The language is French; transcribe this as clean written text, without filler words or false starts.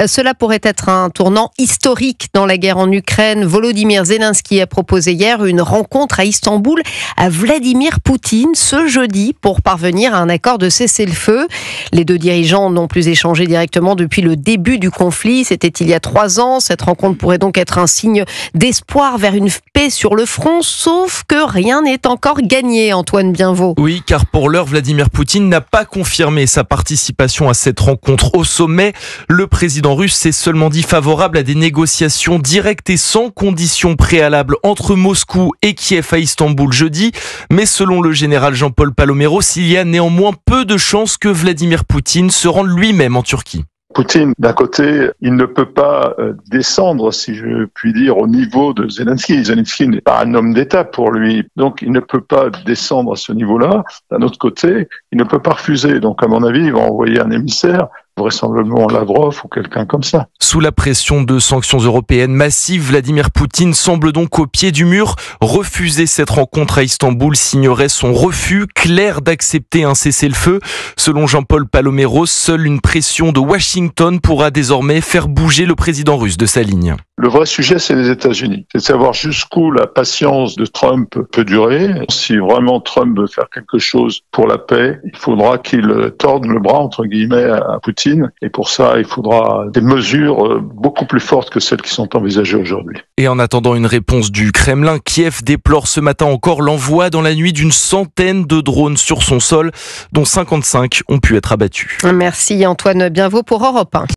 Cela pourrait être un tournant historique dans la guerre en Ukraine. Volodymyr Zelensky a proposé hier une rencontre à Istanbul à Vladimir Poutine ce jeudi pour parvenir à un accord de cessez-le-feu. Les deux dirigeants n'ont plus échangé directement depuis le début du conflit. C'était il y a 3 ans. Cette rencontre pourrait donc être un signe d'espoir vers une paix sur le front, sauf que rien n'est encore gagné, Antoine Bienvaux. Oui, car pour l'heure, Vladimir Poutine n'a pas confirmé sa participation à cette rencontre au sommet. Le président russe s'est seulement dit favorable à des négociations directes et sans conditions préalables entre Moscou et Kiev à Istanbul jeudi. Mais selon le général Jean-Paul Paloméros, il y a néanmoins peu de chances que Vladimir Poutine se rende lui-même en Turquie. Poutine, d'un côté, il ne peut pas descendre, si je puis dire, au niveau de Zelensky. Zelensky n'est pas un homme d'État pour lui, donc il ne peut pas descendre à ce niveau-là. D'un autre côté, il ne peut pas refuser. Donc, à mon avis, il va envoyer un émissaire, vraisemblablement Lavrov ou quelqu'un comme ça. Sous la pression de sanctions européennes massives, Vladimir Poutine semble donc au pied du mur. Refuser cette rencontre à Istanbul signerait son refus clair d'accepter un cessez-le-feu. Selon Jean-Paul Paloméros, seule une pression de Washington pourra désormais faire bouger le président russe de sa ligne. Le vrai sujet, c'est les États-Unis. C'est de savoir jusqu'où la patience de Trump peut durer. Si vraiment Trump veut faire quelque chose pour la paix, il faudra qu'il torde le bras, entre guillemets, à Poutine. Et pour ça, il faudra des mesures beaucoup plus fortes que celles qui sont envisagées aujourd'hui. Et en attendant une réponse du Kremlin, Kiev déplore ce matin encore l'envoi dans la nuit d'une centaine de drones sur son sol, dont 55 ont pu être abattus. Merci Antoine Bienvaux pour Europe 1.